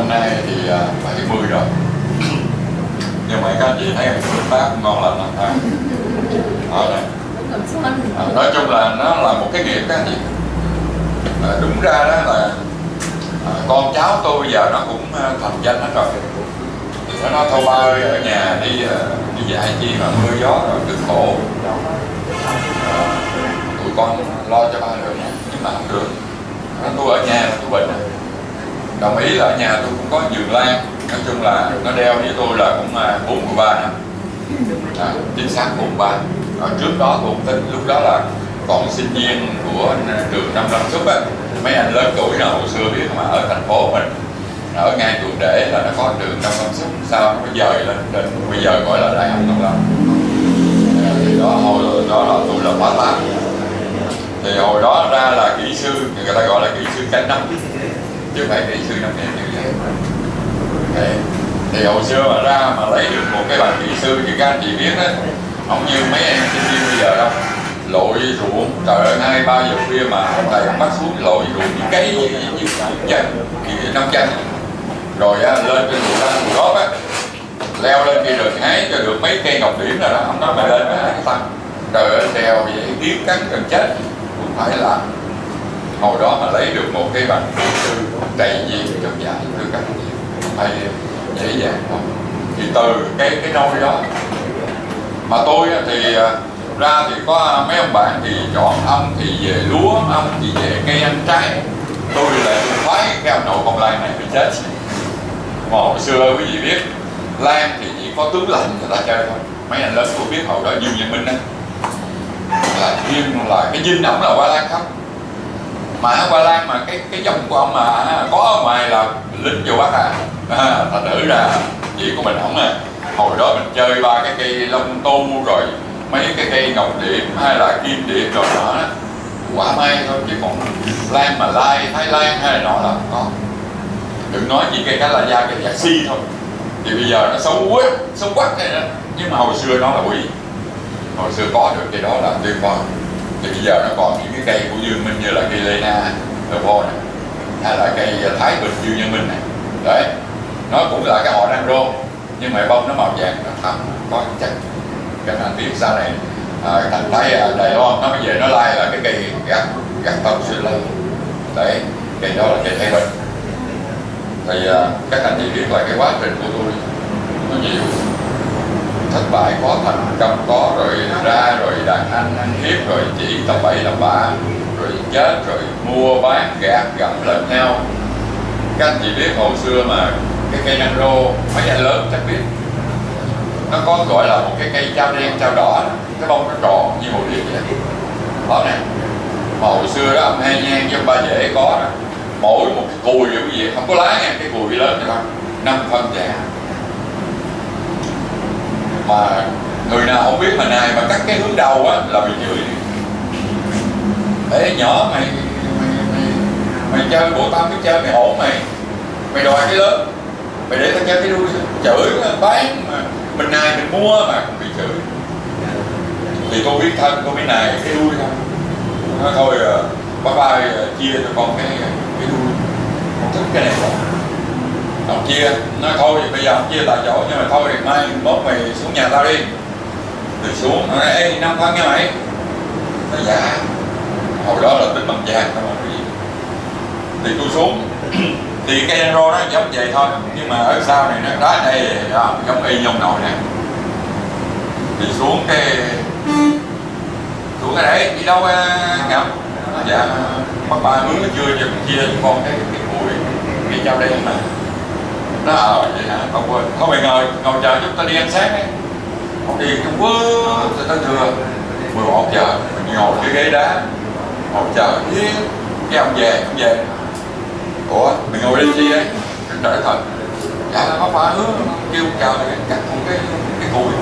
năm nay thì 70 rồi, nhưng mà các anh chị thấy nước Pháp ngon lành lắm ha. Ở đây nói chung là nó là một cái nghiệp các anh chị. Đúng ra đó là con cháu tôi bây giờ nó cũng thành danh hết rồi. Nó nói thôi ba ơi, ở nhà đi dạy chi mà mưa gió rồi cực khổ. Tụi con lo cho ba được nhưng mà không được. Tôi ở nhà là tôi bệnh. Đồng ý là ở nhà tôi cũng có vườn lan. Nói chung là nó đeo với tôi là cũng 43 năm. Chính xác 43. Trước đó tôi cũng tính, lúc đó là còn sinh viên của trường 55 Súp á. Mấy anh lớn tuổi nào hồi xưa biết mà ở thành phố mình, ở ngay Trụ Để là nó có trường 55 Súp, sao nó dời lên bây giờ gọi là Đại học 55. Thì đó hồi đó là tôi là khóa 8. Thì hồi đó ra là kỹ sư, người ta gọi là kỹ sư canh năm, chứ không phải kỹ sư năm em như vậy. Thì hồi xưa mà ra mà lấy được một cái bằng kỹ sư thì các anh chị biết đó, không như mấy em sinh viên bây giờ đâu. Lội ruộng, trời ơi 2-3 giờ khuya mà thầy bắt xuống lội ruộng như cấy như chân, như 5 chân. Rồi lên trên ruộng góp á, leo lên kia rừng hái cho được mấy cây ngọc điểm rồi đó, không nói mày lên mới hái cái phân. Trời ơi trèo vậy kiếm cắn gần chết, cũng phải làm. Hồi đó mà lấy được một cái bằng kỹ sư đầy gì trong giải được các anh chị, phải dễ dàng không? Thì từ cái nôi đó mà tôi thì ra thì có mấy ông bạn thì chọn ông thì về lúa, ông thì về cây ăn trái. Tôi là tôi khoái cái ông nội con Lan này phải chết. Mà hồi xưa quý vị biết Lan thì chỉ có tướng lành người ta chơi thôi. Mấy anh lớn cũng biết hồi đó Dương Văn Minh á là riêng là cái dinh ổng là hoa lan không. Mà hoa lan mà cái dòng của ông mà có ở ngoài là lính vô bắt thành thử ra chỉ của mình ổng à. Hồi đó mình chơi ba cái cây lông tu rồi mấy cái cây ngọc điểm hay là kim điểm rồi đó, quả may thôi, chứ còn lan mà lai Thái Lan hay là nọ là không có. Đừng nói chỉ cây cá la da, cây dạ si thôi thì bây giờ nó xấu quắc này đó, nhưng mà hồi xưa nó là quý. Hồi xưa có được cây đó là tuyệt vời. Thì bây giờ nó còn những cái cây của Dương Minh như là cây Lena Herbol này, hay là cây Thái Bình Dương Nhân Minh này đấy, nó cũng là cái họ đang rô nhưng mà bông nó màu vàng, nó thẳm, có chắc. Cái anh biết sau này thành thấy Đài Loan nó bây giờ nó lai là cái cây gặt tông xuyên lên đấy, cây đó là cây Thái Bình. Thì các anh chị biết là cái quá trình của tôi nó nhiều, thất bại có, thành công có, rồi ra rồi đàn anh ăn hiếp, rồi chỉ tầm bậy tầm bạ, rồi chết, rồi mua bán gạt gặm lẫn nhau. Các anh chị biết hồi xưa mà cái cây nang rô mấy anh lớn chắc biết, nó có gọi là một cái cây trao đen trao đỏ, cái bông nó tròn như hồ điệp vậy đó này. Mà hồi xưa đó ông Hai Nhan với ông Ba Dễ có đó, mỗi một cái cùi vậy quý vị, không có lá nha, cái cùi lớn này không, 5 phân vàng. Mà người nào không biết mà này mà cắt cái hướng đầu á là bị chửi. Ê nhỏ mày chơi bộ tam cái chơi mày hổn mày đòi cái lớn, mày để tao chơi cái đuôi, chửi bán mà mình này mình mua mà bị chửi. Thì tôi biết thân, tôi biết này cái đuôi thôi. Nó thôi bye bye, chia cho con cái đuôi, con thích cái này không. Ông chia, nói thôi bây giờ không chia tại chỗ, nhưng mà thôi mai mốt mày xuống nhà tao đi. Thì xuống, nó nói ê 5 phân nha mày. Nó dạ, hồi đó là tính bằng vàng thôi mà cái gì. Thì tôi xuống, thì cây đen rô nó giống vậy thôi, nhưng mà ở sau này nó đá đây đó, giống y nhông nội nè. Thì xuống cái đấy, đi đâu Ngọc? Dạ, bắt ba mướn nó chưa cho chia cho con cái cùi, cái trao đen mà. Nó vậy hả, không quên, không phải ngồi chờ chúng ta đi ăn sáng ấy. Không đi không có, rồi tới trưa 11 giờ mình ngồi cái ghế đá, ngồi chờ cái ông về. Ủa mình ngồi đây chi đấy? Trời thật. Dạ nó ba hứa kêu chào này cắt một cái cùi.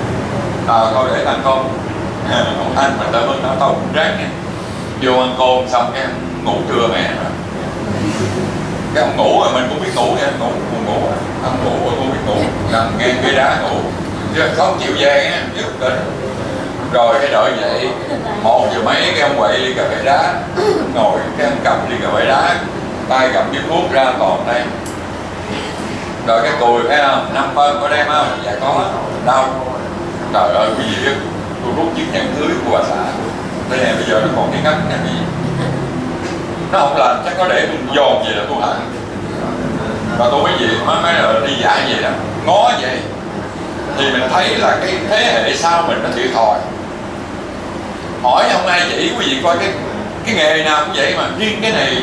Thôi để ăn cơm. Anh mà tới bên đó tao cũng ráng nha. Vô ăn cơm xong cái ngủ trưa mẹ rồi. Cái ông ngủ rồi mình cũng biết ngủ nha, ngủ ông ngủ rồi cũng biết ngủ, nằm ngang ghế đá ngủ chứ không chịu về nha, nhất định. Rồi cái đợi dậy 1 giờ mấy cái ông quậy ly cà phê đá, ngồi cái ông cầm ly cà phê đá, tay cầm chiếc thuốc ra còn đây Rồi cái cùi thấy không, 5 phân có đem không? Dạ có. Đâu? Trời ơi quý vị biết, tôi rút chiếc nhẫn cưới của bà xã đây này, bây giờ nó còn cái ngắt này, nó không lành, chắc có để tôi dồn gì là tôi hận. Và tôi mấy gì mấy là đi dạy gì đó ngó vậy thì mình thấy là cái thế hệ sau mình nó thiệt thòi. Hỏi không ai chỉ, quý vị coi cái nghề nào cũng vậy mà riêng cái này,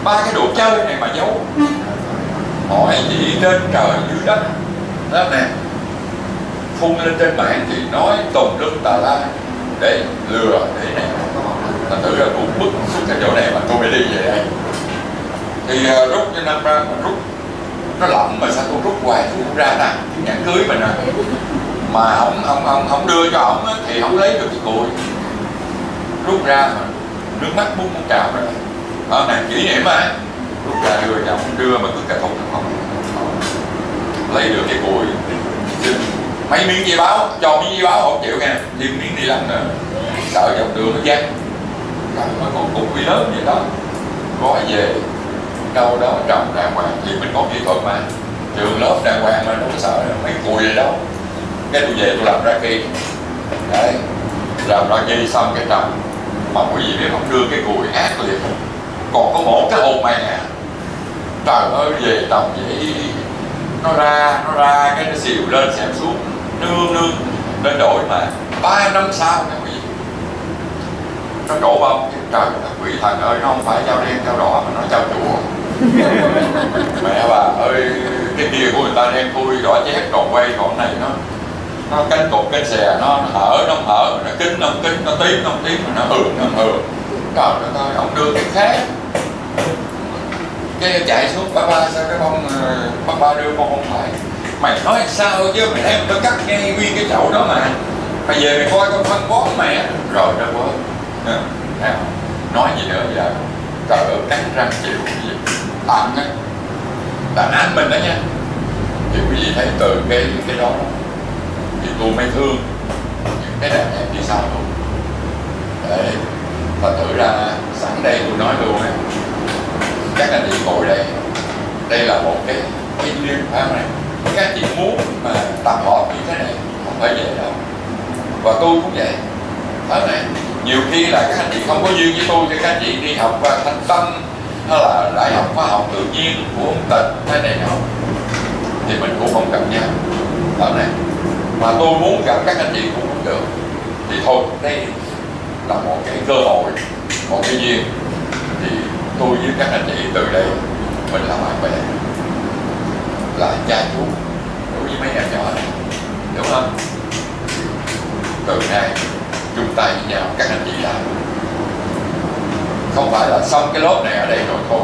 ba cái đồ chơi này mà giấu. Hỏi chỉ trên trời dưới đất đó nè, phun lên trên mạng thì nói tùm lum tà la để lừa để này. Thành thử ra tôi bức xuống cái chỗ này mà tôi phải đi về đây. Thì rút cho năm ra, rút nó lậm mà sao tôi rút hoài tôi không ra ta, cái nhẫn cưới mình à. Mà ông đưa cho ổng thì không lấy được cái cùi, rút ra mà nước mắt muốn trào rồi. Đó nè, kỷ niệm mà rút ra đưa cho ông, đưa mà cứ cà thùng không lấy được cái cùi. Mấy miếng dây báo, cho miếng dây báo không chịu nha, thêm miếng ni lông nữa, sợ dòng đường nó văng. Nó còn cục bị lớn vậy đó, gói về đâu đó trồng đàng hoàng thì mình có kỹ thuật mà, trường lớp đàng hoàng mà đâu có sợ mấy cùi gì đâu. Cái tôi về tôi làm ra kia đấy, làm ra kia xong cái trồng mà quý vị biết không, đưa cái cùi ác liệt, còn có một cái hồn mày nè, trời ơi về trồng vậy nó ra cái nó xìu lên xẹp xuống nương lên đổi mà 3 năm sau cái quý vị nó đổ bông. Trời quỷ thần ơi, nó không phải chao đen chao đỏ mà nó chao chùa. Mẹ bà ơi, cái kia của người ta đen thui đỏ chét còn quay, còn này nó cánh cột cánh xè, nó hở nó hở, nó kín nó tím nó hường. Trời đất ơi, ông đưa cái khác cái chạy xuống ba sao cái bông ba đưa con không phải. Mày nói sao chứ mày em nó cắt ngay nguyên cái chậu đó mà mày về mày coi con phân bón mẹ rồi nó bớt. Nói gì nữa giờ, trời ơi cắn răng chịu gì tặng á, đàn anh mình đó nha. Thì quý vị thấy từ cái đó thì tôi mới thương những cái đàn em đi sau luôn. Để thật thử ra sẵn đây tôi nói luôn á, các anh chị ngồi đây là một cái duyên phải không này, các anh chị muốn mà tập họp như thế này không phải dễ đâu, và tôi cũng vậy phải không này. Nhiều khi là các anh chị không có duyên với tôi thì các anh chị đi học qua Thanh Tâm hay là đại học khoa học tự nhiên của ông Tịch hay này nọ thì mình cũng không gặp nhau phải không này. Mà tôi muốn gặp các anh chị cũng không được thì thôi, đây là một cái cơ hội, một cái duyên thì tôi với các anh chị từ đây mình là bạn bè, là cha chú đối với mấy em nhỏ này, đúng không? Từ nay chung tay với nhau các anh chị làm, không phải là xong cái lớp này ở đây rồi thôi.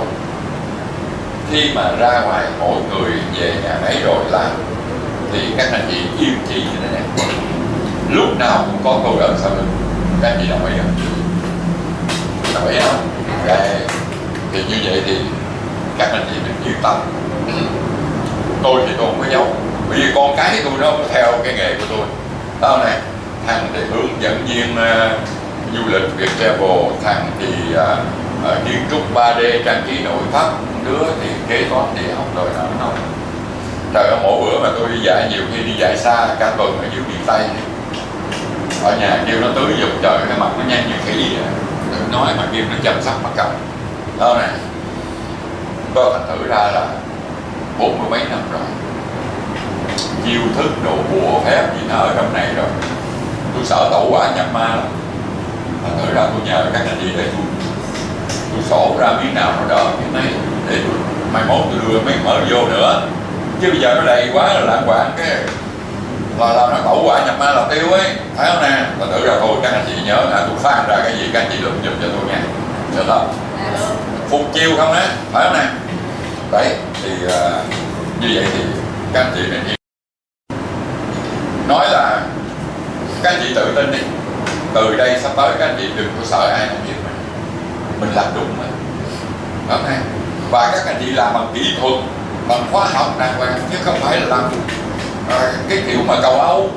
Khi mà ra ngoài mỗi người về nhà nấy rồi làm thì các anh chị yên chỉ như thế này, lúc nào cũng có tôi ở sau lưng. Các anh chị đồng ý không? Đồng ý không? Đấy. Thì như vậy thì các anh chị mình yên tâm. Tôi thì tôi không có giấu, bởi vì con cái tôi nó theo cái nghề của tôi. Đó này, thằng thì hướng dẫn viên du lịch Viettravel, thằng thì kiến trúc 3D trang trí nội thất, đứa thì kế toán địa học rồi nào nó. Trời ơi, mỗi bữa mà tôi đi dạy, nhiều khi đi dạy xa cả tuần ở dưới miền Tây, ở nhà kêu nó tưới giùm, trời cái mặt nó nhanh như khỉ vậy. Đừng nói mà kêu nó chăm sóc mặt cầm. Đó nè, có thành thử ra là 40 mấy năm rồi, chiêu thức đồ bùa phép gì nó ở trong này rồi. Tôi sợ tẩu hỏa nhập ma lắm. Thành thử ra tôi nhờ các anh chị để tôi sổ ra miếng nào nó đỡ cái này để tôi mai mốt tôi đưa mấy mở vô nữa. Chứ bây giờ nó đầy quá là lãng quạng cái là nó tẩu hỏa nhập ma là tiêu ấy, phải không nè? Thành thử ra thôi các anh chị nhớ là tôi phán ra cái gì các anh chị lượm giùm cho tôi nha, được không? Phục chiêu không á, phải không nè? Đấy thì như vậy thì các anh chị mình nói là các anh chị tự tin đi, từ đây sắp tới các anh chị đừng có sợ ai làm việc mình làm đúng mà, phải không nè? Và các anh chị làm bằng kỹ thuật, bằng khoa học đàng hoàng, chứ không phải là làm cái kiểu mà cầu Âu.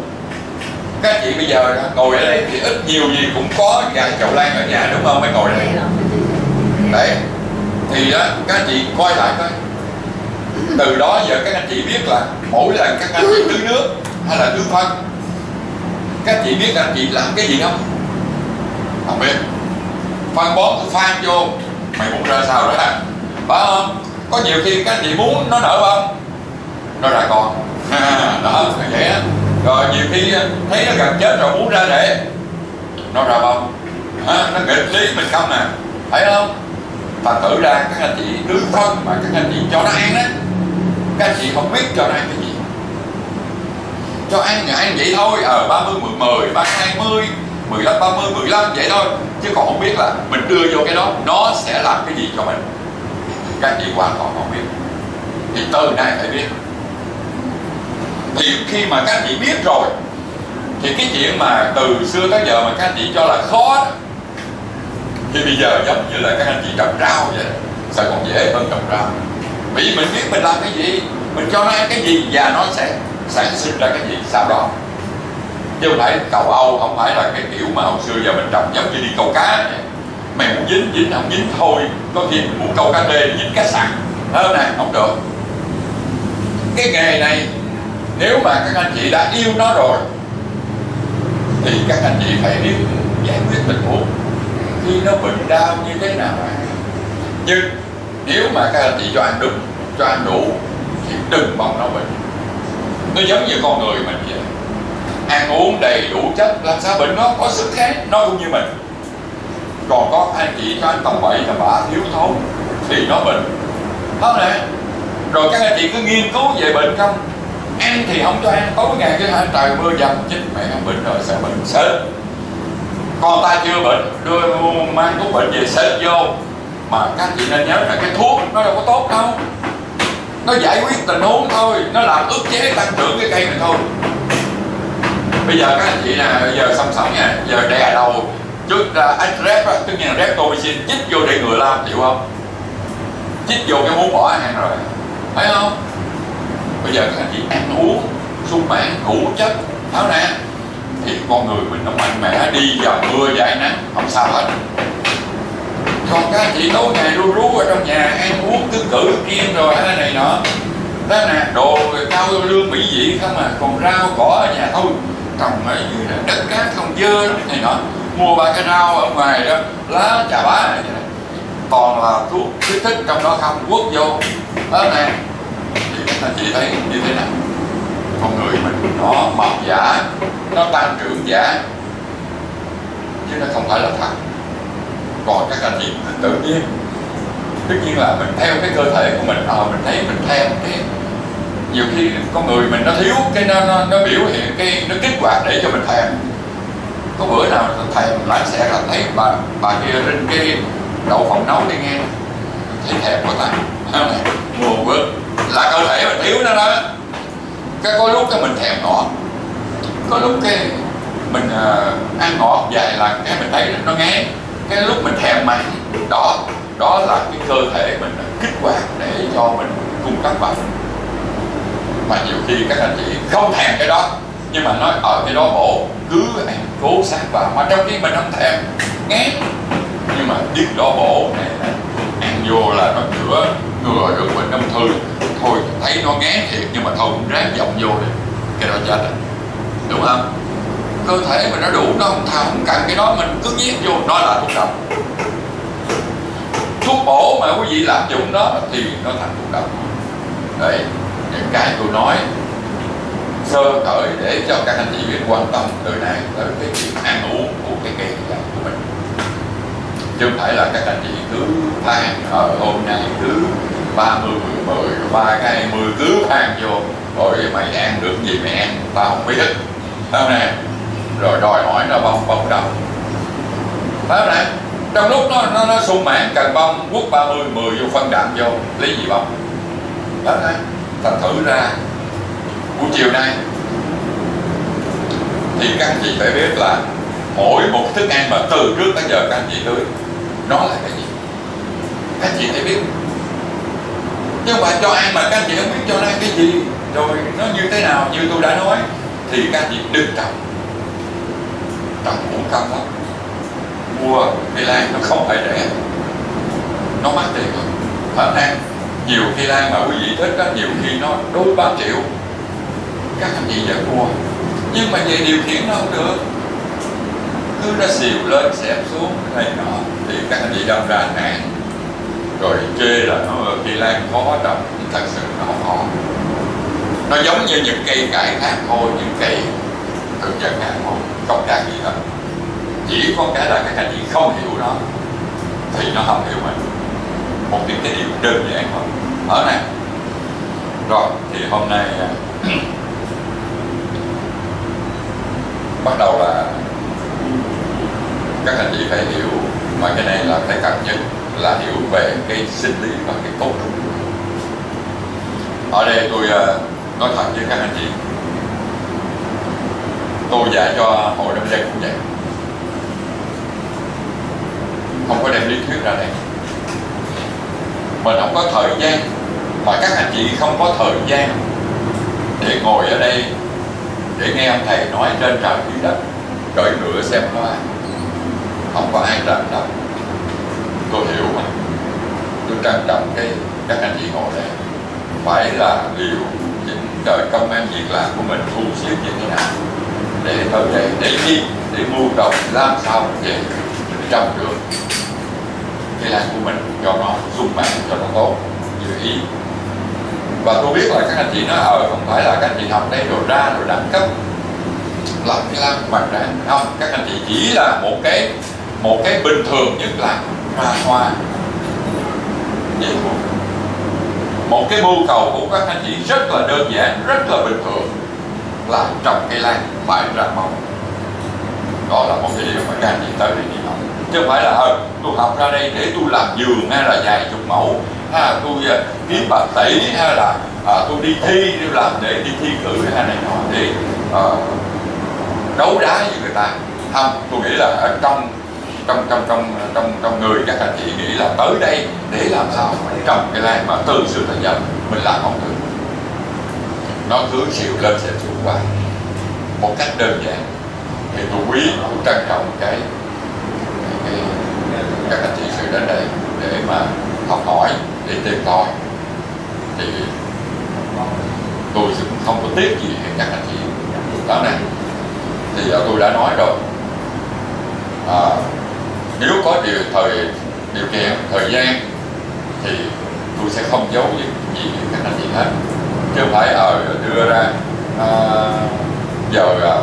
Các anh chị bây giờ ngồi ở đây thì ít nhiều gì cũng có vài chậu lan ở nhà, đúng không? Mới ngồi đây đấy thì đó các anh chị coi lại coi Từ đó giờ các anh chị biết là mỗi lần các anh chị tưới nước hay là tưới phân, các anh chị biết các anh chị làm cái gì không? Không biết. Phân bón tôi phan vô, mày muốn ra sao đó hả? Phải không? Có nhiều khi các anh chị muốn nó nở bông, nó ra con. Đó, vậy á. Rồi nhiều khi thấy nó gần chết rồi muốn ra rễ, nó ra bông. Nó nghịch lý mình không nè, thấy không? Thành thử ra các anh chị tưới phân mà các anh chị cho nó ăn á, các anh chị không biết cho nó ăn cái gì. Cho ăn vậy thôi, 30, 10, 30, 20, 15, 30, 15 vậy thôi. Chứ còn không biết là mình đưa vô cái đó nó sẽ làm cái gì cho mình. Các anh chị hoàn toàn không biết. Thì từ nay phải biết. Thì khi mà các anh chị biết rồi, thì cái chuyện mà từ xưa tới giờ mà các anh chị cho là khó đó, thì bây giờ giống như là các anh chị trồng rau vậy, sao còn dễ hơn trồng rau. Bởi vì mình biết mình làm cái gì, mình cho nó ăn cái gì và nó sẽ sản sinh ra cái gì sau đó. Chứ không phải cầu Âu, không phải là cái kiểu mà hồi xưa giờ mình trồng giống như đi câu cá vậy. Mày muốn dính không dính thôi. Có khi mình muốn câu cá đê dính cá sặc, hơn nè, không được. Cái nghề này nếu mà các anh chị đã yêu nó rồi thì các anh chị phải biết giải quyết tình huống khi nó bệnh đau như thế nào. Nhưng nếu mà các anh chị cho ăn đúng, cho ăn đủ thì đừng mong nó bệnh. Nó giống như con người mình vậy, ăn uống đầy đủ chất làm sao bệnh nó có sức kháng, nó cũng như mình. Còn có anh chị cho ăn tầm bậy là bả thiếu thốn thì nó bệnh, không nè. Rồi các anh chị cứ nghiên cứu về bệnh không, ăn thì không cho ăn, tối ngày cái trời mưa dầm chết mẹ không bệnh rồi sợ bệnh sớm. Con ta chưa bệnh đưa mang thuốc bệnh về xếp vô, mà các anh chị nên nhớ là cái thuốc nó đâu có tốt đâu, nó giải quyết tình huống thôi, nó làm ức chế tăng trưởng cái cây này thôi. Bây giờ các anh chị nè, giờ song song nha, giờ đè đầu trước rep á, tất nhiên là Reptomycin chích vô để ngừa lao, chịu không? Chích vô cái muốn bỏ ăn rồi, thấy không? Bây giờ các anh chị ăn uống sung mãn đủ chất, tháo nè, thì con người mình nó mạnh mẽ, đi vào mưa dãi nắng không sao hết. Còn các anh chị tối ngày ru rú ở trong nhà ăn uống cứ cử kiên rồi này nọ, đó nè, đồ cao lương mỹ vị không à, còn rau cỏ ở nhà thôi, trồng ở dưới đất cát không dơ này nọ, mua 3 cái rau ở ngoài đó lá chà bá này toàn là thuốc kích thích trong đó không, quất vô đó nè. Thì các anh chị thấy như thế nào? Con người mình nó mập giả, nó tăng trưởng giả, chứ nó không phải là thật. Còn các anh chị tự nhiên, tất nhiên là mình theo cái cơ thể của mình, mình thấy mình theo cái, nhiều khi con người mình nó thiếu cái nó biểu hiện cái nó kích hoạt để cho mình thèm. Có bữa nào thèm lái xe là thấy bà kia rinh cái đậu phộng nấu đi nghe, thấy thèm quá ta, mua bữa là cơ thể mình thiếu nó đó. Cái có lúc cái mình thèm ngọt, có lúc cái mình ăn ngọt vài lần cái mình thấy nó ngán, cái lúc mình thèm mặn, đó là cái cơ thể mình kích hoạt để cho mình cung cấp vào. Mà nhiều khi các anh chị không thèm cái đó, nhưng mà nói cái đó bổ, cứ ăn cố sát vào, mà trong khi mình không thèm, ngán, nhưng mà biết đó bổ này, ăn vô là nó chữa ngừa được bệnh ung thư. Thôi thấy nó ngán thiệt nhưng mà thôi cũng ráng dòng vô đi, cái đó chết rồi, đúng không? Cơ thể mình nó đủ, nó không cần cái đó mình cứ nhét vô, nó là thuốc độc. Thuốc bổ mà quý vị lạm dụng đó thì nó thành thuốc độc. Đấy, những cái tôi nói sơ cởi để cho các anh chị biết quan tâm từ nay tới cái chuyện ăn uống của cái cây này của mình, chứ không phải là các anh chị cứ than hôm nay cứ 30, 10, 3 cái 20 cứ than vô, rồi mày ăn được gì mày ăn, tao không biết, thấy không nè, rồi đòi hỏi nó bông đầu, thấy không nè. Trong lúc nó sung mãn cần bông, quất 30, 10 vô phân đạm vô, lấy gì bông, đó nè. Thành thử ra buổi chiều nay thì các anh chị phải biết là mỗi một thức ăn mà từ trước tới giờ các anh chị tưới nó là cái gì, các anh chị phải biết. Chứ không phải cho ăn mà các anh chị không biết cho nó ăn cái gì, rồi nó như thế nào. Như tôi đã nói thì các anh chị đừng trồng uổng công lắm. Mua cây lan nó không phải rẻ, nó mắc tiền rồi, phải không? Nhiều cây lan mà quý vị thích đó, nhiều khi nó đôi 3 triệu, các anh chị vẫn mua, nhưng mà về điều khiển nó không được, cứ nó xìu lên xẹp xuống này nọ thì các anh chị đâm ra nạn, rồi chê là nó cây lan khó trồng. Thật sự nó không khó, nó giống như những cây cải khác thôi, những cây thực vật khác thôi, không khác gì hết. Chỉ có cái là các anh chị không hiểu nó thì nó không hiểu mình. Một cái điều đơn giản thôi ở này. Rồi thì hôm nay bắt đầu là các anh chị phải hiểu, mà cái này là cái cần nhất, là hiểu về cái sinh lý và cái cấu trúc. Ở đây tôi nói thật với các anh chị, tôi dạy cho hội nông dân cũng vậy, không có đem lý thuyết ra đây. Mình không có thời gian, mà các anh chị không có thời gian để ngồi ở đây để nghe ông thầy nói trên trời dưới đất, cởi ngựa xem hoa, không có ai trân trọng. Tôi hiểu mà, tôi trân trọng cái các anh chị ngồi đây, phải là liệu những đời công ăn việc làm của mình thu xếp như thế nào để tới đây, để đi, để mưu cầu làm sao về trồng được cây lan của mình cho nó sung mãn, cho nó tốt như ý. Và tôi biết là các anh chị nói không phải là các anh chị học đây rồi ra rồi đẳng cấp làm cây lan bằng ra, không, các anh chị chỉ là một cái bình thường nhất là ra hoa vậy thôi. Một cái mưu cầu của các anh chị rất là đơn giản, rất là bình thường, là trồng cây lan phải ra màu. Đó là một cái điều mà các anh chị tới đây đi học, chứ không phải là tôi học ra đây để tôi làm vườn, hay là vài chục mẫu, hay là tôi kiếm bạc tỷ, hay là tôi đi thi, tôi làm để đi thi cử hay này nọ để đấu đá với người ta. Không, tôi nghĩ là ở trong người các anh chị nghĩ là tới đây để làm sao trồng cây lan mà từ sự thành dần mình làm không được, nó cứ xìu lên sẽ xuống qua một cách đơn giản. Thì tôi quý, tôi trân trọng cái các anh chị sự đến đây để mà học hỏi, để tìm tòi, thì tôi cũng không có tiếc gì các anh chị đó này. Thì tôi đã nói rồi, nếu có điều kiện thời gian thì tôi sẽ không giấu gì các anh chị hết, chứ không phải đưa ra giờ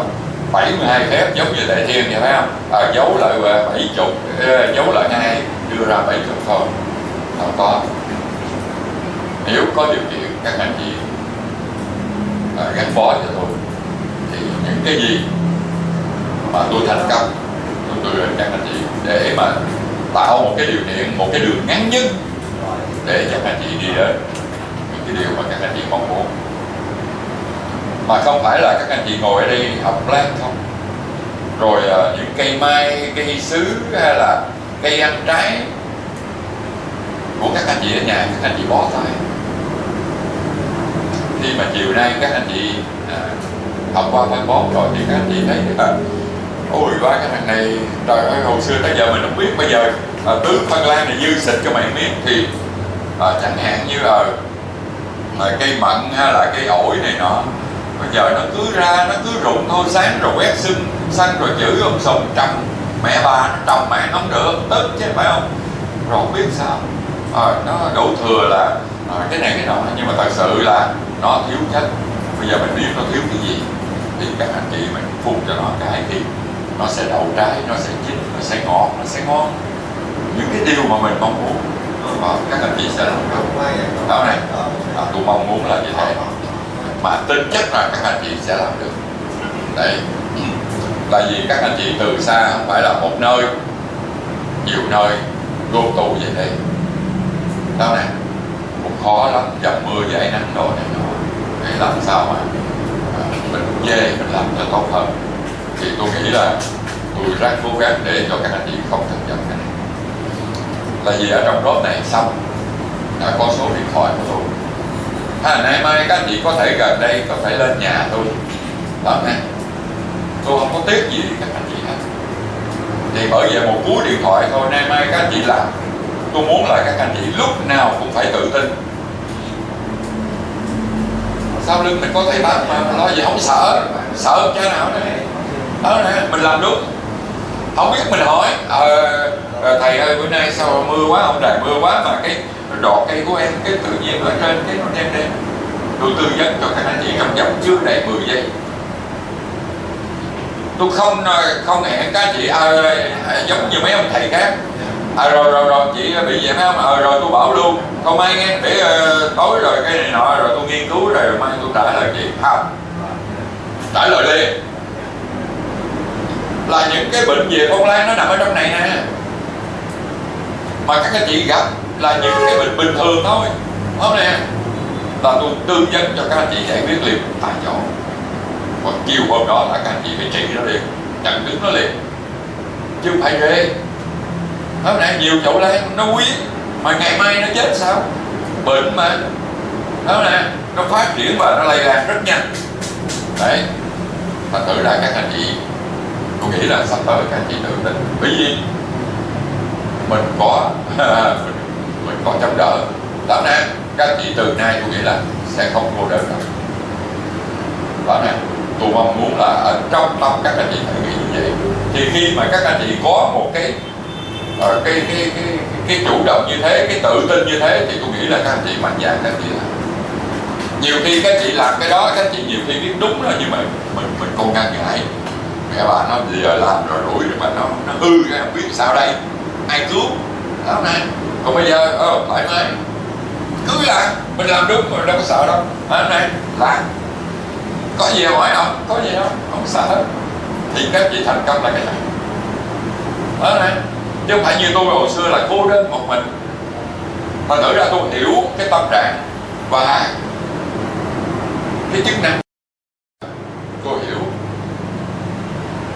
72 phép giống như Lệ Thiên vậy, phải không? Giấu lại 70, giấu lại 2, đưa ra 70 thôi, không có. Nếu có điều kiện các anh chị gắn bó cho tôi, thì những cái gì mà tôi thành công tôi gửi các anh chị để mà tạo một cái điều kiện, một cái đường ngắn nhất để các anh chị đi đến những cái điều mà các anh chị mong muốn, mà không phải là các anh chị ngồi ở đây học lan không, rồi những cây mai, cây sứ, hay là cây ăn trái của các anh chị ở nhà các anh chị bó tay. Khi mà chiều nay các anh chị học qua phân bón rồi thì các anh chị thấy ôi quá, cái thằng này trời ơi, hồi xưa tới giờ mình không biết, bây giờ tứ phân lan này dư xịt cho mày miếng. Thì chẳng hạn như là cây mận hay là cây ổi này nọ, bây giờ nó cứ ra, nó cứ rụng thôi, sáng rồi quét sân rồi chửi ông sùng trồng mẹ bà, nó trồng mẹ không được, tức chứ phải không? Rồi không biết sao nó đổ thừa là cái này cái nọ, nhưng mà thật sự là nó thiếu chất. Bây giờ mình biết nó thiếu cái gì thì các anh chị mình phun cho nó cái thì nó sẽ đậu trái, nó sẽ chín, nó sẽ ngọt, nó sẽ ngon. Những cái điều mà mình mong muốn các anh chị sẽ làm được. Đó này, tôi mong muốn là như thế, mà tin chắc là các anh chị sẽ làm được. Đấy, là vì các anh chị từ xa, không phải là một nơi, nhiều nơi gom tụ về đây. Đó này, cũng khó lắm, dầm mưa dãi nắng đồ này nọ, để làm sao mà mình về mình làm cho tốt hơn. Thì tôi nghĩ là tôi rất cố gắng để cho các anh chị không thất vọng cái này. Là vì ở trong group này xong đã có số điện thoại của tôi. Nay mai các anh chị có thể gần đây có thể lên nhà tôi làm này, tôi không có tiếc gì các anh chị hết. Thì bởi vậy một cú điện thoại thôi, nay mai các anh chị làm, tôi muốn là các anh chị lúc nào cũng phải tự tin sau lưng mình có thầy bác mà lo gì không sợ, sợ cha nào đấy. Đó nè, mình làm đúng. Không biết mình hỏi thầy ơi bữa nay sao mưa quá, ông trời mưa quá mà cái đọt cây của em cái tự nhiên ở trên cái nó đen. Tôi tư vấn cho các anh chị trong vòng chưa đầy 10 giây. Tôi không hẹn các chị giống như mấy ông thầy khác. Rồi chị bị vậy mấy ông rồi tôi bảo luôn không ai nghe để tối rồi cái này nọ rồi tôi nghiên cứu rồi mai tôi trả lời chị. Không, trả lời liền là những cái bệnh về phong lan nó nằm ở trong này nè, mà các anh chị gặp là những cái bệnh bình thường thôi, không nè, là tôi tư vấn cho các anh chị giải quyết liền tại chỗ. Còn chiều hôm đó là các anh chị phải trị nó liền, chặn đứng nó liền, chứ không phải rê. Hôm nay nhiều chậu lan nó quý mà ngày mai nó chết sao? Bệnh mà. Đó nè, nó phát triển và nó lây lan rất nhanh. Đấy, thành thử ra các anh chị, tôi nghĩ là sắp tới các anh chị tự tin, bởi vì mình có mình có chống đỡ. Đó nè, các anh chị từ nay tôi nghĩ là sẽ không cô đơn đâu. Đó nè, tôi mong muốn là ở trong tâm các anh chị phải nghĩ như vậy. Thì khi mà các anh chị có một cái chủ động như thế, cái tự tin như thế, thì tôi nghĩ là các anh chị mạnh dạn các anh chị làm. Nhiều khi các anh chị làm cái đó, các anh chị nhiều khi biết đúng rồi nhưng mà mình còn ngần ngại. Mẹ bà nó giờ làm rồi đuổi rồi mà nó hư ra không biết sao đây, ai cứu. Đó nè, còn bây giờ thoải mái cứ làm, mình làm đúng rồi đâu có sợ đâu. Đó nè, làm, có gì hỏi không, có gì không sợ hết. Thì các chị thành công là cái này. Đó nè, chứ không phải như tôi hồi xưa là cô đơn một mình. Thành thử ra tôi hiểu cái tâm trạng và cái chức năng. Tôi hiểu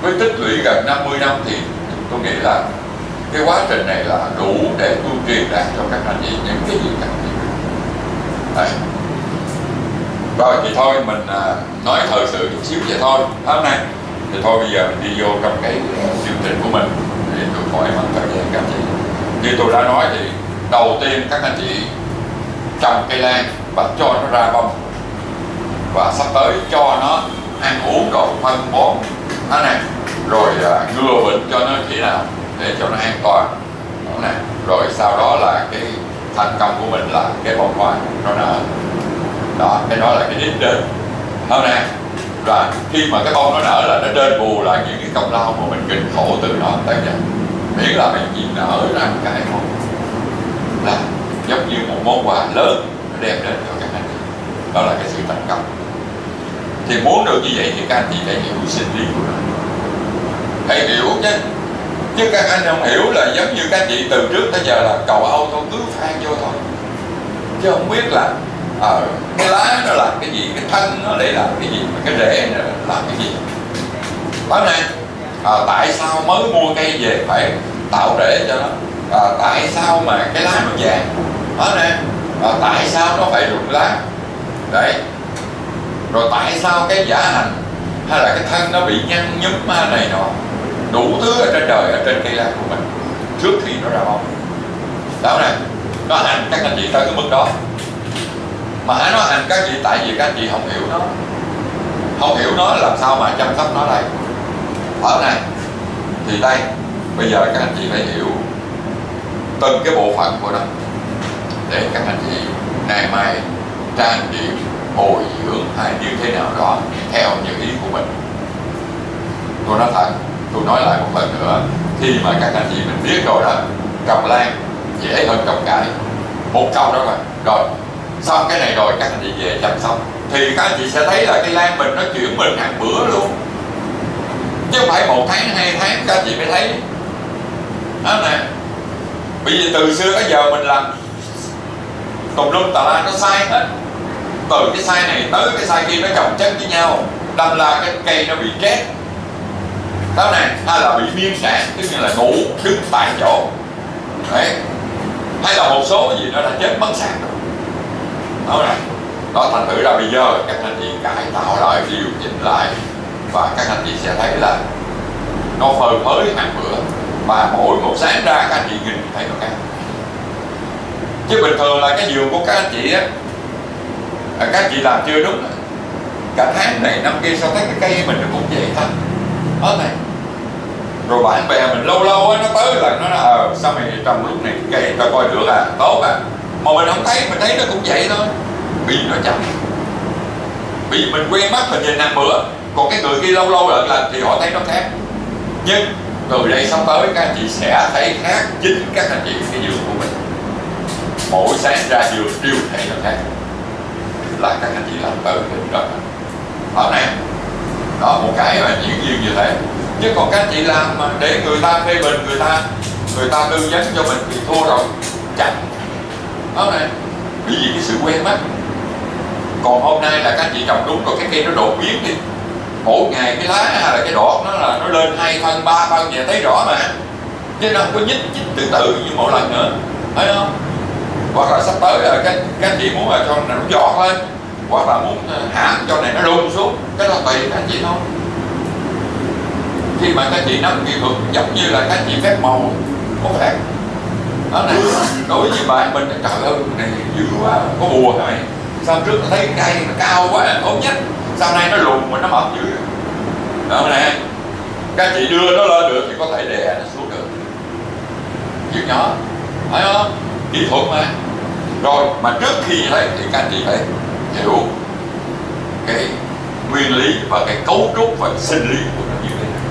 với tích lũy gần 50 năm thì tôi nghĩ là cái quá trình này là đủ để tôi truyền đạt cho các anh chị những cái gì các anh chị. Đấy. Rồi thì thôi mình nói thời sự chút xíu vậy thôi. Hôm nay thì thôi bây giờ mình đi vô trong cái chương trình của mình để tôi hỏi mặt thời gian các anh chị. Như tôi đã nói thì đầu tiên các anh chị trồng cây lan và cho nó ra bông, và sắp tới cho nó ăn uống rồi phân bón đó này, rồi ngừa bệnh cho nó thế nào để cho nó an toàn đó này. Rồi sau đó là cái thành công của mình là cái bông hoa nó nở đó, cái đó là cái đích đến đó nè. Rồi khi mà cái bông nó nở là nó đền bù lại những cái công lao mà mình kinh khổ từ nó tới giờ, miễn là mình chỉ nở ra một cái thôi là giống như một món quà lớn nó đem đến cho các anh. Đó là cái sự thành công. Thì muốn được như vậy thì các anh chị phải hiểu sinh lý của nó, phải hiểu chứ các anh không hiểu là giống như các anh chị từ trước tới giờ là cầu Âu thôi, cứ phan vô thôi, chứ không biết là cái lá nó làm cái gì, cái thân nó để làm cái gì, cái rễ nó làm cái gì. Đó này, tại sao mới mua cây về phải tạo rễ cho nó, tại sao mà cái lá nó vàng, đó nè, tại sao nó phải rụng lá đấy, rồi tại sao cái vỏ hành hay là cái thân nó bị nhăn nhúm này nọ, đủ thứ ở trên đời, ở trên cây lan của mình trước khi nó ra bông. Đó nè, nó hành các anh chị tới cái mức đó. Mà nó hành các anh chị tại vì các anh chị không hiểu nó, không hiểu nó làm sao mà chăm sóc nó đây. Ở này thì đây, bây giờ các anh chị phải hiểu từng cái bộ phận của nó để các anh chị ngày mai trang điểm, bồi dưỡng hay như thế nào đó theo những ý của mình. Tôi nói thật, tôi nói lại một lần nữa, khi mà các anh chị mình biết rồi đó, trồng lan dễ hơn trồng cải, một câu đó rồi xong cái này rồi các anh chị về chăm sóc thì các anh chị sẽ thấy là cái lan mình nó chuyển mình hàng bữa luôn, chứ không phải 1 tháng 2 tháng các anh chị mới thấy. Đó nè, bởi vì từ xưa tới giờ mình làm tùm lum tà la, nó sai hết, từ cái sai này tới cái sai kia nó chồng chất với nhau, đâm ra cái cây nó bị chết đó này, hay là bị biên sản, tức như là ngủ đứng tại chỗ đấy, hay là một số gì nó đã chết mất sản rồi. Đó này, đó thành thử ra bây giờ các anh chị cải tạo lại, điều chỉnh lại và các anh chị sẽ thấy là nó phơi phới hàng bữa, và mỗi một sáng ra các anh chị nhìn thấy nó khác. Chứ bình thường là cái giường của các anh chị á, các anh chị làm chưa đúng, cả tháng này năm kia sao thấy cái cây mình nó cũng vậy thôi đó này. Rồi bạn bè mình lâu lâu á, nó tới là nó nói sao mày trồng lúc này cái cây tao coi được à, tốt à, mà mình không thấy, mình thấy nó cũng vậy thôi, vì nó chậm, vì mình quen mắt mình nhìn năm bữa, còn cái người kia lâu lâu lần thì họ thấy nó khác. Nhưng từ đây sắp tới các anh chị sẽ thấy khác chính các anh chị cái giường của mình. Mỗi sáng ra giường đều thấy nó khác, là các anh chị làm tới cái đó. Đó này, đó một cái mà diễn viên như thế. Chứ còn các anh chị làm mà để người ta phê bình, người ta tư vấn cho mình thì thua rồi, chậm. Đó này, bởi vì cái sự quen mắt. Còn hôm nay là các anh chị trồng đúng rồi, cái cây nó đột biến đi, mỗi ngày cái lá hay là cái đọt nó lên 2 phân 3 phân vậy thấy rõ mà, chứ nó không có nhích từ từ như mỗi lần nữa, thấy không? Hoặc là sắp tới là các anh chị muốn là cho nó giọt lên, hoặc là muốn hạ cho này nó đun xuống, cái đó tùy các anh chị thôi. Khi mà các anh chị nắm kỹ thuật giống như là các anh chị phép màu có khác. Đó này, đối với bạn mình trời ơi này dữ quá, có bùa hả mày? Sao trước thấy cây nó cao quá, ốm nhất, sau này nó lùn mà nó mập dữ. Đó nè, các anh chị đưa nó lên được thì có thể đè nó xuống được. Chuyện nhỏ, thấy không? Kỹ thuật mà. Rồi mà trước khi như thế thì các anh chị phải hiểu cái nguyên lý và cái cấu trúc và sinh lý của nó như thế nào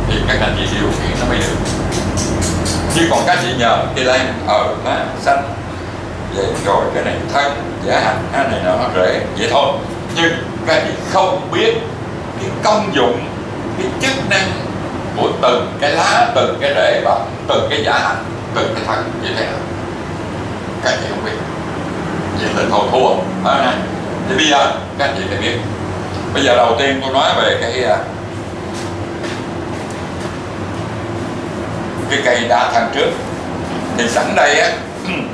thì các anh chị điều khiển nó mới được. Chứ còn các anh chị nhờ cây lan má xanh vậy rồi cái này thân giá hành cái này nó rễ vậy thôi, nhưng các anh chị không biết cái công dụng, cái chức năng của từng cái lá, từng cái rễ và từng cái giá hành, từng cái thân như thế nào, các anh chị không biết, vậy thì thôi thua. Đó này, thì bây giờ các anh chị phải biết. Bây giờ đầu tiên tôi nói về cái cây đa thân trước. Thì sẵn đây á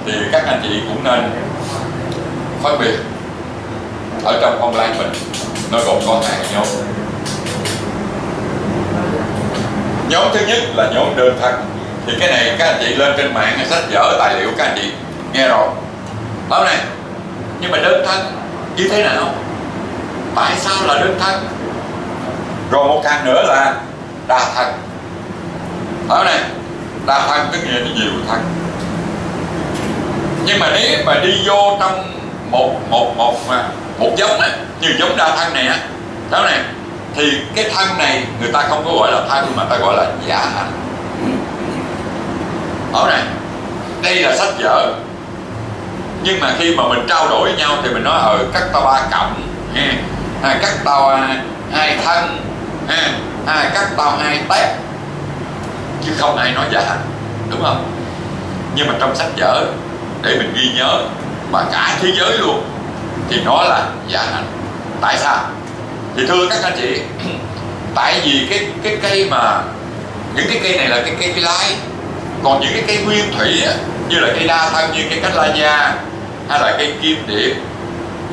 thì các anh chị cũng nên phân biệt ở trong phong lan mình nó gồm có 2 nhóm. Nhóm thứ nhất là nhóm đơn thân. Thì cái này các anh chị lên trên mạng sách vở tài liệu các anh chị nghe rồi đó này. Nhưng mà đơn thân như thế nào, tại sao là đơn thân? Rồi một thằng nữa là đa thân. Đó này, đa thân tức nghĩa là nhiều thân. Nhưng mà nếu mà đi vô trong một giống này, như giống đa thân này á, đó này, thì cái thân này người ta không có gọi là thân mà ta gọi là giả hành. Đó này, đây là sách vở. Nhưng mà khi mà mình trao đổi với nhau thì mình nói cắt tao 3 cộng ha, cắt tao 2 thân ha, cắt tao 2 tép, chứ không ai nói giả hành, đúng không? Nhưng mà trong sách vở để mình ghi nhớ mà cả thế giới luôn thì nó là giả hành. Tại sao? Thì thưa các anh chị, tại vì cái cây mà những cái cây này là cái cây lai, còn những cái cây nguyên thủy á, như là cây đa thân như cây cách la gia hay là cây kim điệp,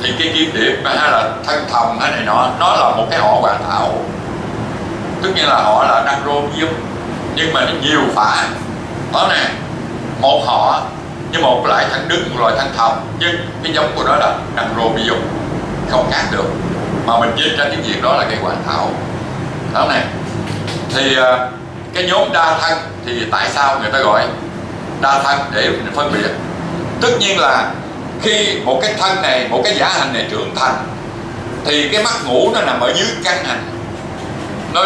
thì cây kim điệp hay là thân thầm hay này nó là một cái họ hoàn thảo, tức như là họ là Dendrobium, nhưng mà nó nhiều phả. Đó nè, một họ nhưng một loại thân đứng, một loại thân thầm, nhưng cái giống của nó là Dendrobium, không khác được, mà mình dịch ra tiếng Việt đó là cây hoàn thảo. Đó nè, thì cái nhóm đa thân thì tại sao người ta gọi đa thân để mình phân biệt? Tất nhiên là khi một cái thân này, một cái giả hành này trưởng thành thì cái mắt ngủ nó nằm ở dưới căn hành, nó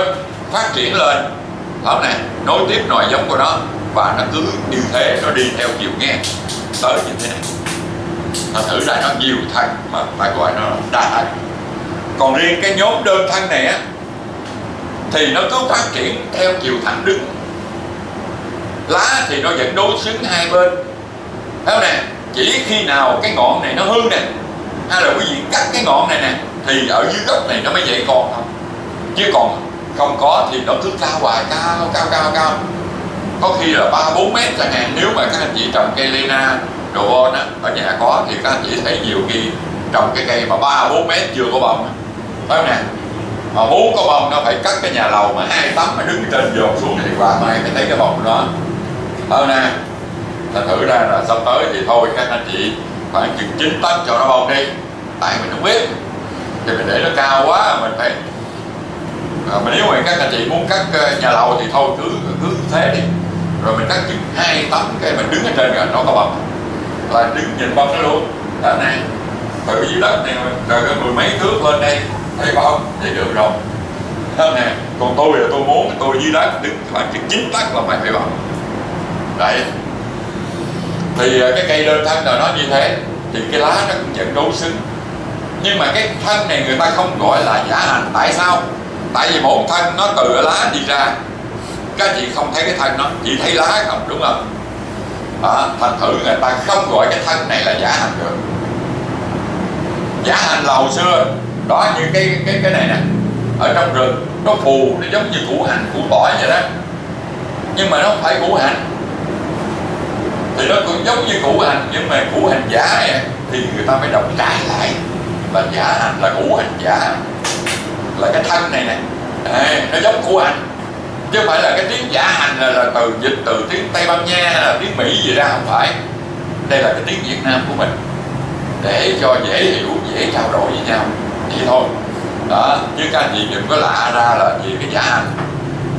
phát triển lên, đó này, nối tiếp nòi giống của nó, và nó cứ như thế, nó đi theo chiều ngang tới như thế này. Nó thử ra nó nhiều thân mà phải gọi nó là đa thân. Còn riêng cái nhóm đơn thân này á thì nó cứ phát triển theo chiều thẳng đứng, lá thì nó vẫn đối xứng hai bên. Đó nè, chỉ khi nào cái ngọn này nó hư nè, hay là quý vị cắt cái ngọn này nè, thì ở dưới gốc này nó mới dậy con không, chứ còn không có thì nó cứ cao hoài, cao. Có khi là 3-4 mét chẳng hạn. Nếu mà các anh chị trồng cây Lena Dogon á, ở nhà có thì các anh chị thấy nhiều khi trồng cái cây mà 3-4 mét chưa có bông. Phải không nè? Mà muốn có bông nó phải cắt cái nhà lầu mà 2 tấm mà đứng trên dồn xuống thì quả mai mới thấy cái bông của nó. Phải không nè? Thành thử ra là sắp tới thì thôi các anh chị khoảng chừng 9 tấn cho nó bông đi, tại mình không biết. thì mình để nó cao quá mình phải mà nếu mà các anh chị muốn cắt nhà lầu thì thôi cứ thế đi, rồi mình cắt chừng 2 tấm cái mình đứng ở trên rồi nó có bông, là đứng nhìn bông nó luôn đó này, từ dưới đất này rồi cái 10 mấy thước lên đây thấy bông thì được rồi đó nè. Còn tôi là tôi muốn tôi dưới đất đứng khoảng chừng 9 tấc là phải bông đấy. Thì cái cây đơn thân nào nó như thế thì cái lá nó cũng vẫn đối xứng, nhưng mà cái thân này người ta không gọi là giả hành. Tại sao? Tại vì một thân nó từ cái lá đi ra, các chị không thấy cái thân nó, chỉ thấy lá không, đúng không? Đó, thành thử người ta không gọi cái thân này là giả hành được. Giả hành là hồi xưa đó, như cái này nè, ở trong rừng nó phù, nó giống như củ hành củ tỏi vậy đó, nhưng mà nó không phải củ hành, thì nó cũng giống như củ hành, nhưng mà củ hành giả này thì người ta phải đọc trái lại là giả hành, là củ hành giả, là cái thân này nè nó giống củ hành, chứ không phải là cái tiếng giả hành là từ dịch từ tiếng Tây Ban Nha hay là tiếng Mỹ gì ra, không phải. Đây là cái tiếng Việt Nam của mình để cho dễ hiểu, dễ trao đổi với nhau vậy thôi đó, chứ các anh chị đừng có lạ ra là vì cái giả hành.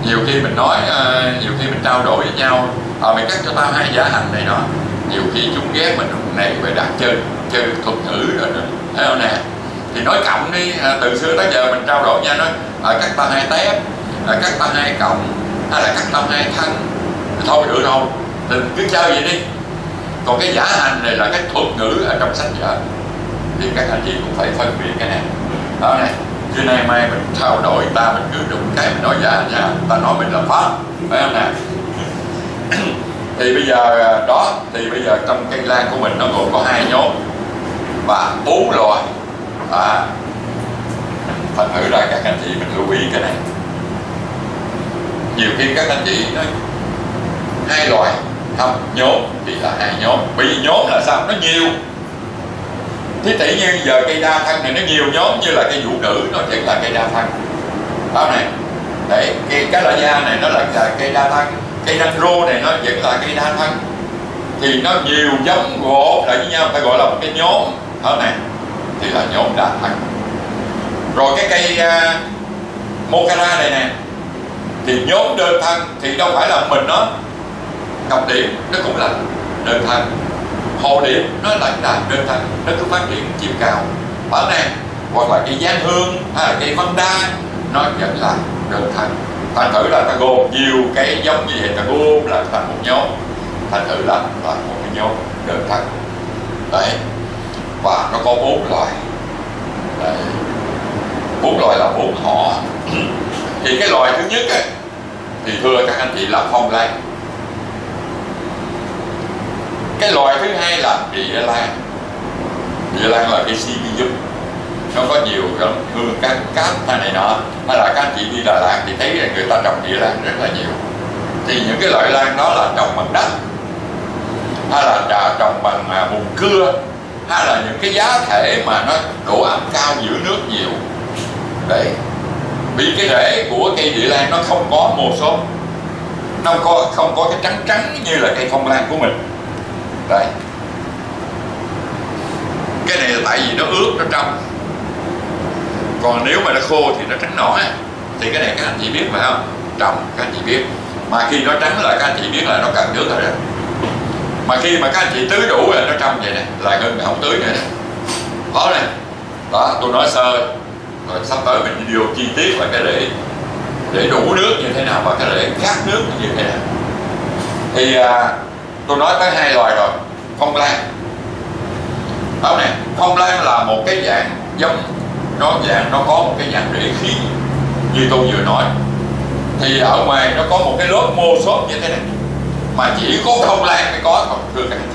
Nhiều khi mình nói nhiều khi mình trao đổi với nhau, mày cắt cho tao 2 giả hành này nọ, nhiều khi chúng ghét mình này về đặt chơi thuật ngữ rồi nữa, thấy không nè. Thì nói cộng đi, từ xưa tới giờ mình trao đổi nhau, nói cắt tao 2 tép, cắt tao 2 cộng, hay là cắt tao 2 thân, thôi được rồi, mình cứ chơi vậy đi. Còn cái giả hành này là cái thuật ngữ ở trong sách vở, thì các anh chị cũng phải phân biệt cái này đó này. Chứ nay mai mình trao đổi ta, mình cứ đụng cái mình nói giả ta nói mình là pháp, phải không nè. Thì bây giờ đó, thì bây giờ trong cây lan của mình nó gồm có 2 nhóm và 4 loại. Thành thử ra các anh chị mình lưu ý cái này. Nhiều khi các anh chị nói 2 loại, không, nhóm thì là 2 nhóm. Bởi vì nhóm là sao? Nó nhiều. Thế tỷ như giờ cây đa thân này nó nhiều nhóm, như là cây vũ nữ nó vẫn là cây đa thân đó này. Đấy, cái lá da này nó là cây đa thân, cây đăng rô này nó vẫn là cây đa thân. Thì nó nhiều giống gộp lại với nhau, ta gọi là một cái nhóm đó này, thì là nhóm đa thân. Rồi cái cây mocara này nè, thì nhóm đơn thân thì đâu phải là mình nó ngọc điểm, nó cũng là đơn thân. Hồ điểm nó là đơn thân, nó cứ phát triển chiều cao ở này. Hoặc là cây giang hương hay là cây văn đa, nó vẫn là đơn thân. Thành thử là ta gồm nhiều cái giống như vậy, ta gồm là thành một nhóm, thành thử là một cái nhóm đơn thân đấy. Và nó có 4 loại đấy. 4 loại là 4 họ. Thì cái loài thứ nhất ấy, thì thưa các anh chị là phong lan. Cái loài thứ hai là địa lan. Địa lan là cây Sibium, nó có nhiều hương cát này nọ. Hay là các anh chị đi Đà Lạt thì thấy người ta trồng địa lan rất là nhiều. Thì những cái loại lan đó là trồng bằng đất, hay là trồng bằng mùn cưa, hay là những cái giá thể mà nó độ ẩm cao, giữ nước nhiều đấy. Vì cái rễ của cây địa lan nó không có mô xốp, nó không có cái trắng trắng như là cây phong lan của mình đấy. Cái này là tại vì nó ướt, nó trong. Còn nếu mà nó khô thì nó trắng nõn. Thì cái này các anh chị biết phải không? Trồng các anh chị biết. Mà khi nó trắng là các anh chị biết là nó cần nước rồi đó. Mà khi mà các anh chị tưới đủ rồi nó trong vậy nè, là gần không tưới nữa nè. Đó này. Đó, tôi nói sơ. Rồi sắp tới mình đi vô chi tiết là cái để đủ nước như thế nào và cái để khát nước như thế nào. Thì tôi nói tới 2 loài rồi. Phong lan. Đó này, phong lan là một cái dạng giống, nó có một cái dạng rễ khí như tôi vừa nói. Thì ở ngoài nó có một cái lớp mô xốp như thế này, mà chỉ có phong lan mới có thôi thưa các anh